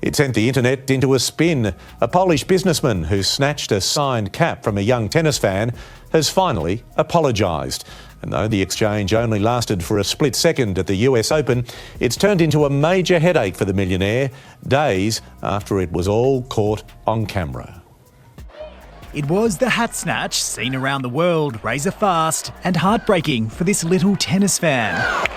It sent the internet into a spin. A Polish businessman who snatched a signed cap from a young tennis fan has finally apologised. And though the exchange only lasted for a split second at the US Open, it's turned into a major headache for the millionaire days after it was all caught on camera. It was the hat snatch seen around the world, razor fast and heartbreaking for this little tennis fan.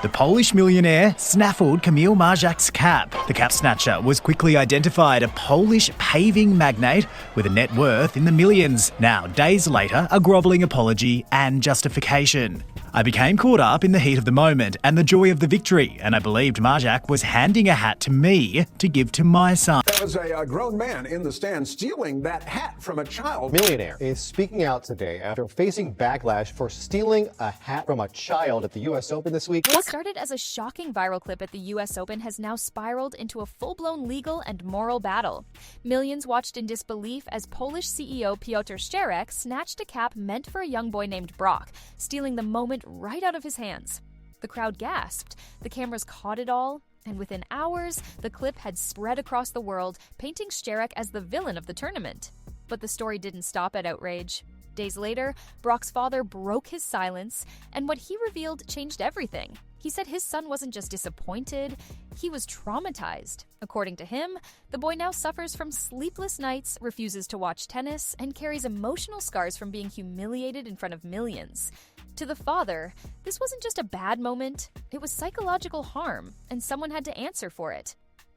The Polish millionaire snaffled Kamil Marjak's cap. The cap snatcher was quickly identified, a Polish paving magnate with a net worth in the millions. Now, days later, a grovelling apology and justification. I became caught up in the heat of the moment and the joy of the victory, and I believed Marjak was handing a hat to me to give to my son. There was a grown man in the stand stealing that hat from a child. Millionaire is speaking out today after facing backlash for stealing a hat from a child at the US Open this week. What started as a shocking viral clip at the US Open has now spiraled into a full-blown legal and moral battle. Millions watched in disbelief as Polish CEO Piotr Szczerek snatched a cap meant for a young boy named Brock, stealing the moment right out of his hands. The crowd gasped, the cameras caught it all, and within hours, the clip had spread across the world, painting Szczerek as the villain of the tournament. But the story didn't stop at outrage. Days later, Brock's father broke his silence, and what he revealed changed everything. He said his son wasn't just disappointed, he was traumatized. According to him, the boy now suffers from sleepless nights, refuses to watch tennis, and carries emotional scars from being humiliated in front of millions. To the father, this wasn't just a bad moment, it was psychological harm, and someone had to answer for it.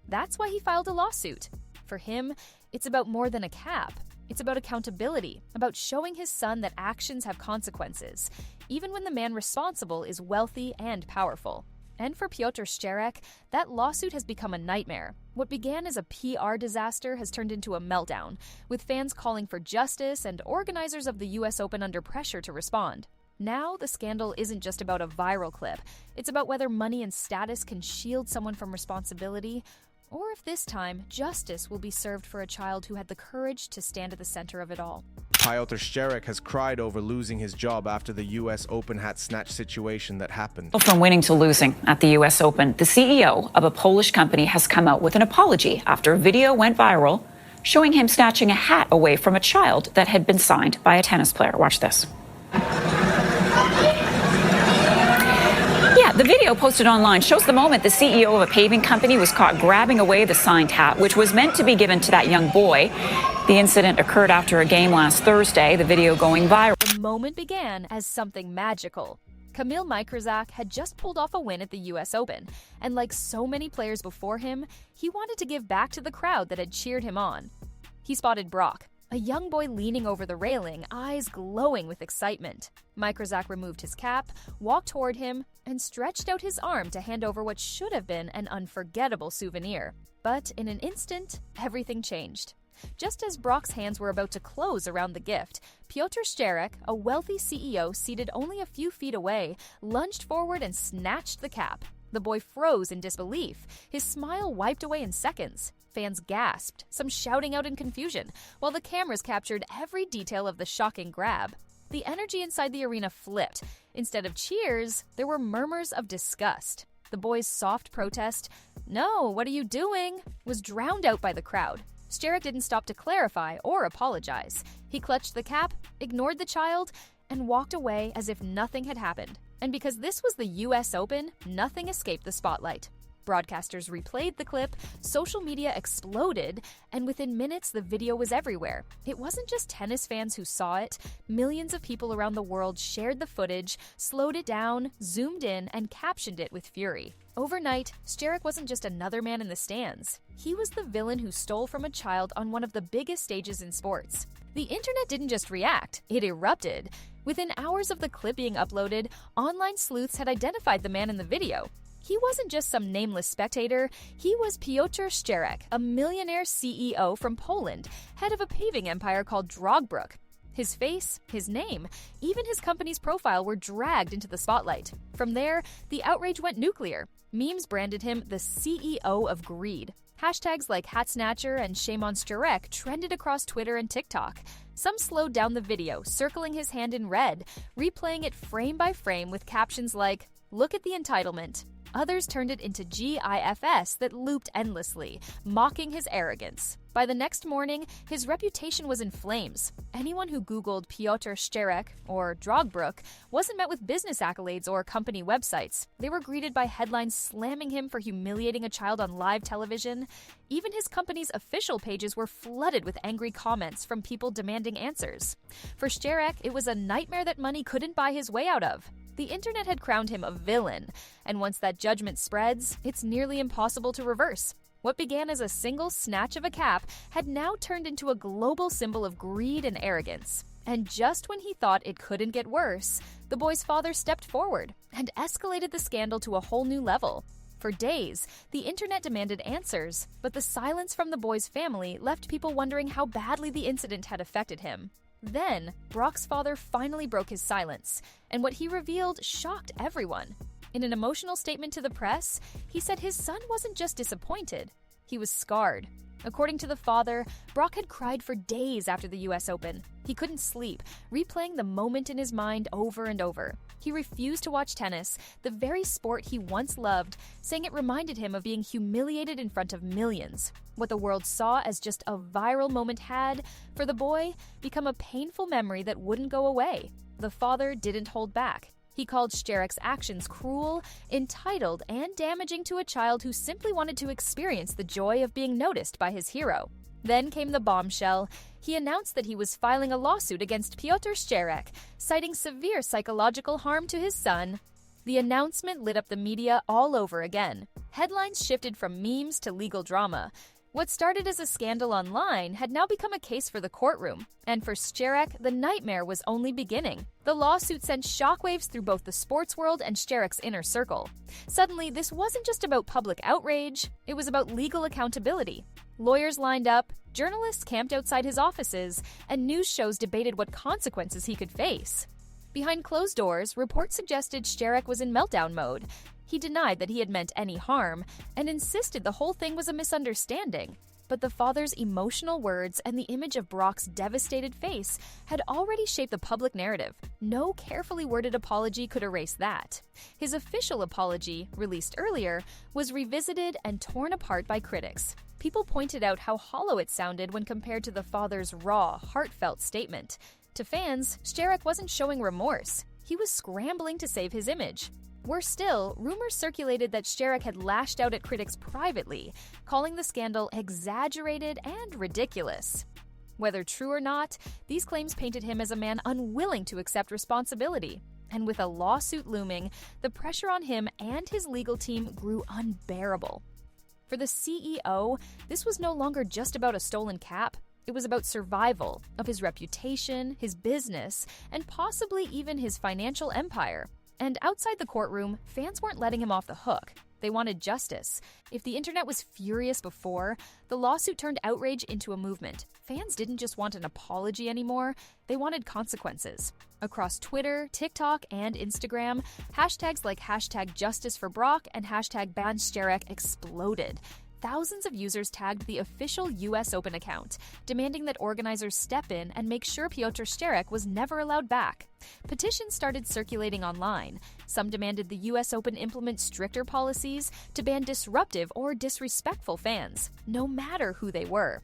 That's why he filed a lawsuit. For him, it's about more than a cap. It's about accountability, about showing his son that actions have consequences, even when the man responsible is wealthy and powerful. And for Piotr Szczerek, that lawsuit has become a nightmare. What began as a PR disaster has turned into a meltdown, with fans calling for justice and organizers of the US Open under pressure to respond. Now, the scandal isn't just about a viral clip. It's about whether money and status can shield someone from responsibility, or if this time, justice will be served for a child who had the courage to stand at the center of it all. Piotr Szczerek has cried over losing his job after the US Open hat snatch situation that happened. From winning to losing at the US Open, the CEO of a Polish company has come out with an apology after a video went viral showing him snatching a hat away from a child that had been signed by a tennis player. Watch this. The video posted online shows the moment the CEO of a paving company was caught grabbing away the signed hat, which was meant to be given to that young boy. The incident occurred after a game last Thursday, the video going viral. The moment began as something magical. Kamil Marjak had just pulled off a win at the US Open, and like so many players before him, he wanted to give back to the crowd that had cheered him on. He spotted Brock, a young boy leaning over the railing, eyes glowing with excitement. Marjak removed his cap, walked toward him, and stretched out his arm to hand over what should have been an unforgettable souvenir. But in an instant, everything changed. Just as Brock's hands were about to close around the gift, Piotr Szczerek, a wealthy CEO seated only a few feet away, lunged forward and snatched the cap. The boy froze in disbelief, his smile wiped away in seconds. Fans gasped, some shouting out in confusion, while the cameras captured every detail of the shocking grab. The energy inside the arena flipped. Instead of cheers, there were murmurs of disgust. The boy's soft protest, "No, what are you doing?" was drowned out by the crowd. Szczerek didn't stop to clarify or apologize. He clutched the cap, ignored the child, and walked away as if nothing had happened. And because this was the US Open, nothing escaped the spotlight. Broadcasters replayed the clip, social media exploded, and within minutes the video was everywhere. It wasn't just tennis fans who saw it. Millions of people around the world shared the footage, slowed it down, zoomed in, and captioned it with fury. Overnight, Szczerek wasn't just another man in the stands. He was the villain who stole from a child on one of the biggest stages in sports. The internet didn't just react, it erupted. Within hours of the clip being uploaded, online sleuths had identified the man in the video. He wasn't just some nameless spectator, he was Piotr Szczerek, a millionaire CEO from Poland, head of a paving empire called Drogbrook. His face, his name, even his company's profile were dragged into the spotlight. From there, the outrage went nuclear. Memes branded him the CEO of greed. Hashtags like HatSnatcher and Shame on Szczerek trended across Twitter and TikTok. Some slowed down the video, circling his hand in red, replaying it frame by frame with captions like, "Look at the entitlement." Others turned it into GIFs that looped endlessly, mocking his arrogance. By the next morning, his reputation was in flames. Anyone who Googled Piotr Szczerek, or Drogbrook, wasn't met with business accolades or company websites. They were greeted by headlines slamming him for humiliating a child on live television. Even his company's official pages were flooded with angry comments from people demanding answers. For Szczerek, it was a nightmare that money couldn't buy his way out of. The internet had crowned him a villain, and once that judgment spreads, it's nearly impossible to reverse. What began as a single snatch of a cap had now turned into a global symbol of greed and arrogance. And just when he thought it couldn't get worse, the boy's father stepped forward and escalated the scandal to a whole new level. For days, the internet demanded answers, but the silence from the boy's family left people wondering how badly the incident had affected him. Then, Brock's father finally broke his silence, and what he revealed shocked everyone. In an emotional statement to the press, he said his son wasn't just disappointed, he was scarred. According to the father, Brock had cried for days after the US Open. He couldn't sleep, replaying the moment in his mind over and over. He refused to watch tennis, the very sport he once loved, saying it reminded him of being humiliated in front of millions. What the world saw as just a viral moment had, for the boy, become a painful memory that wouldn't go away. The father didn't hold back. He called Szczerek's actions cruel, entitled, and damaging to a child who simply wanted to experience the joy of being noticed by his hero. Then came the bombshell. He announced that he was filing a lawsuit against Piotr Szczerek, citing severe psychological harm to his son. The announcement lit up the media all over again. Headlines shifted from memes to legal drama. What started as a scandal online had now become a case for the courtroom, and for Szczerek, the nightmare was only beginning. The lawsuit sent shockwaves through both the sports world and Szczerek's inner circle. Suddenly, this wasn't just about public outrage, it was about legal accountability. Lawyers lined up, journalists camped outside his offices, and news shows debated what consequences he could face. Behind closed doors, reports suggested Szczerek was in meltdown mode. He denied that he had meant any harm and insisted the whole thing was a misunderstanding. But the father's emotional words and the image of Brock's devastated face had already shaped the public narrative. No carefully worded apology could erase that. His official apology, released earlier, was revisited and torn apart by critics. People pointed out how hollow it sounded when compared to the father's raw, heartfelt statement. To fans, Szczerek wasn't showing remorse. He was scrambling to save his image. Worse still, rumors circulated that Szczerek had lashed out at critics privately, calling the scandal exaggerated and ridiculous. Whether true or not, these claims painted him as a man unwilling to accept responsibility. And with a lawsuit looming, the pressure on him and his legal team grew unbearable. For the CEO, this was no longer just about a stolen cap. It was about survival of his reputation, his business, and possibly even his financial empire. And outside the courtroom, fans weren't letting him off the hook. They wanted justice. If the internet was furious before, the lawsuit turned outrage into a movement. Fans didn't just want an apology anymore, they wanted consequences. Across Twitter, TikTok, and Instagram, hashtags like #JusticeForBrock and #BanSczerek exploded. Thousands of users tagged the official US Open account, demanding that organizers step in and make sure Piotr Szczerek was never allowed back. Petitions started circulating online. Some demanded the US Open implement stricter policies to ban disruptive or disrespectful fans, no matter who they were.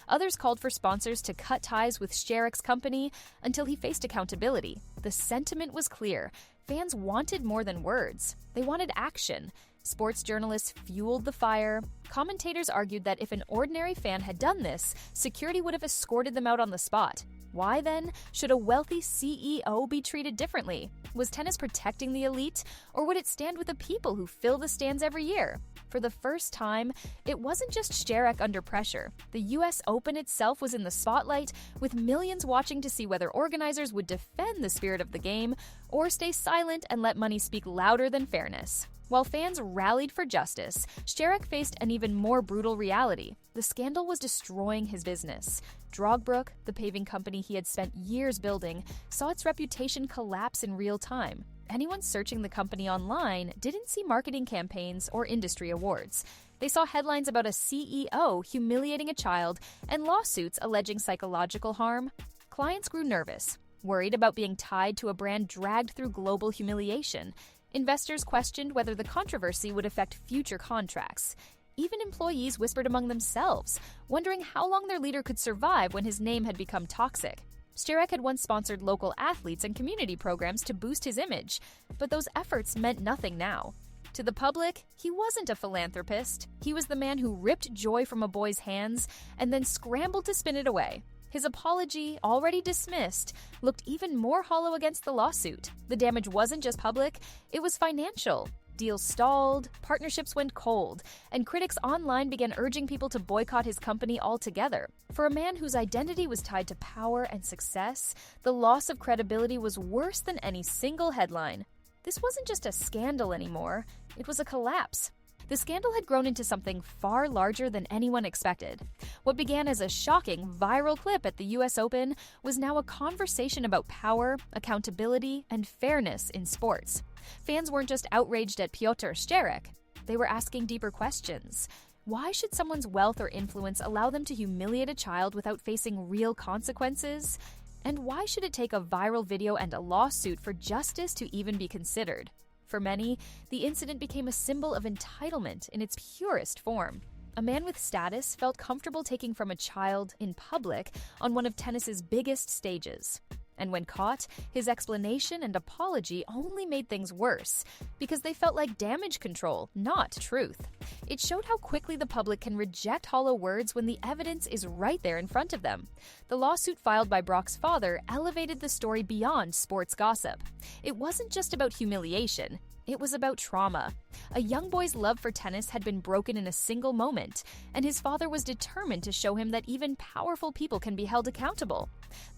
Others called for sponsors to cut ties with Szczerek's company until he faced accountability. The sentiment was clear. Fans wanted more than words. They wanted action. Sports journalists fueled the fire. Commentators argued that if an ordinary fan had done this, security would have escorted them out on the spot. Why then should a wealthy CEO be treated differently? Was tennis protecting the elite, or would it stand with the people who fill the stands every year? For the first time, it wasn't just Szczerek under pressure. The US Open itself was in the spotlight, with millions watching to see whether organizers would defend the spirit of the game or stay silent and let money speak louder than fairness. While fans rallied for justice, Szczerek faced an even more brutal reality. The scandal was destroying his business. Drogbrook, the paving company he had spent years building, saw its reputation collapse in real time. Anyone searching the company online didn't see marketing campaigns or industry awards. They saw headlines about a CEO humiliating a child and lawsuits alleging psychological harm. Clients grew nervous, worried about being tied to a brand dragged through global humiliation. Investors questioned whether the controversy would affect future contracts. Even employees whispered among themselves, wondering how long their leader could survive when his name had become toxic. Szczerek had once sponsored local athletes and community programs to boost his image, but those efforts meant nothing now. To the public, he wasn't a philanthropist. He was the man who ripped joy from a boy's hands and then scrambled to spin it away. His apology, already dismissed, looked even more hollow against the lawsuit. The damage wasn't just public, it was financial. Deals stalled, partnerships went cold, and critics online began urging people to boycott his company altogether. For a man whose identity was tied to power and success, the loss of credibility was worse than any single headline. This wasn't just a scandal anymore, it was a collapse. The scandal had grown into something far larger than anyone expected. What began as a shocking, viral clip at the US Open was now a conversation about power, accountability, and fairness in sports. Fans weren't just outraged at Piotr Szczerek, they were asking deeper questions. Why should someone's wealth or influence allow them to humiliate a child without facing real consequences? And why should it take a viral video and a lawsuit for justice to even be considered? For many, the incident became a symbol of entitlement in its purest form. A man with status felt comfortable taking from a child in public on one of tennis's biggest stages. And when caught, his explanation and apology only made things worse, because they felt like damage control, not truth. It showed how quickly the public can reject hollow words when the evidence is right there in front of them. The lawsuit filed by Brock's father elevated the story beyond sports gossip. It wasn't just about humiliation, it was about trauma. A young boy's love for tennis had been broken in a single moment, and his father was determined to show him that even powerful people can be held accountable.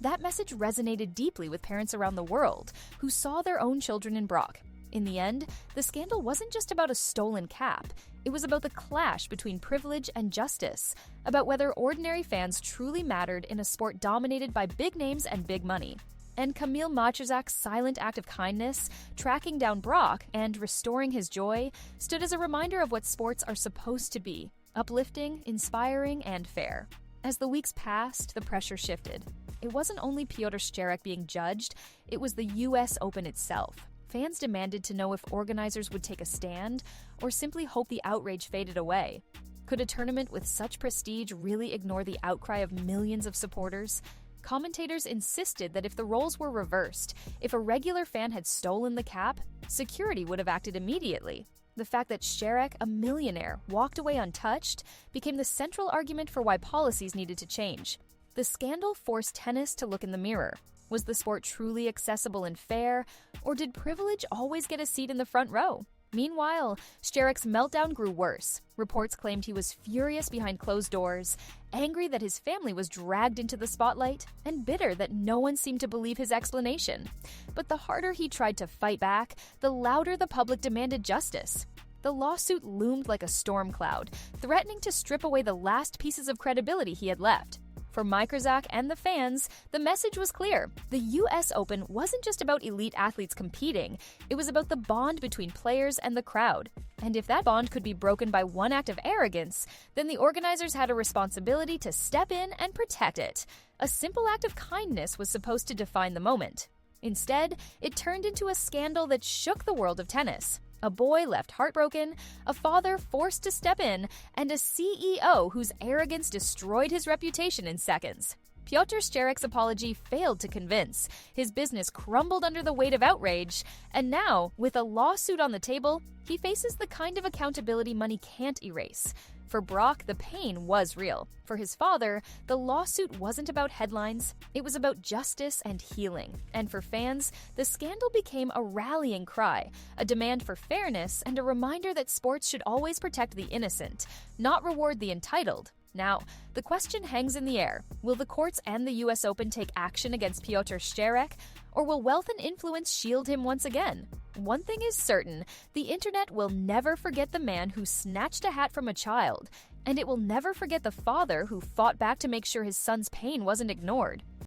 That message resonated deeply with parents around the world who saw their own children in Brock. In the end, the scandal wasn't just about a stolen cap. It was about the clash between privilege and justice, about whether ordinary fans truly mattered in a sport dominated by big names and big money. And Kamil Macherzak's silent act of kindness, tracking down Brock and restoring his joy, stood as a reminder of what sports are supposed to be: uplifting, inspiring, and fair. As the weeks passed, the pressure shifted. It wasn't only Piotr Szczerek being judged, it was the US Open itself. Fans demanded to know if organizers would take a stand or simply hope the outrage faded away. Could a tournament with such prestige really ignore the outcry of millions of supporters? Commentators insisted that if the roles were reversed, if a regular fan had stolen the cap, security would have acted immediately. The fact that Szczerek, a millionaire, walked away untouched became the central argument for why policies needed to change. The scandal forced tennis to look in the mirror. Was the sport truly accessible and fair, or did privilege always get a seat in the front row? Meanwhile, Szczerek's meltdown grew worse. Reports claimed he was furious behind closed doors, angry that his family was dragged into the spotlight, and bitter that no one seemed to believe his explanation. But the harder he tried to fight back, the louder the public demanded justice. The lawsuit loomed like a storm cloud, threatening to strip away the last pieces of credibility he had left. For Microzac and the fans, the message was clear. The US Open wasn't just about elite athletes competing, it was about the bond between players and the crowd. And if that bond could be broken by one act of arrogance, then the organizers had a responsibility to step in and protect it. A simple act of kindness was supposed to define the moment. Instead, it turned into a scandal that shook the world of tennis. A boy left heartbroken, a father forced to step in, and a CEO whose arrogance destroyed his reputation in seconds. Piotr Szczerek's apology failed to convince. His business crumbled under the weight of outrage, and now, with a lawsuit on the table, he faces the kind of accountability money can't erase. For Brock, the pain was real. For his father, the lawsuit wasn't about headlines, it was about justice and healing. And for fans, the scandal became a rallying cry, a demand for fairness, and a reminder that sports should always protect the innocent, not reward the entitled. Now, the question hangs in the air. Will the courts and the US Open take action against Piotr Szczerek, or will wealth and influence shield him once again? One thing is certain, the internet will never forget the man who snatched a hat from a child, and it will never forget the father who fought back to make sure his son's pain wasn't ignored.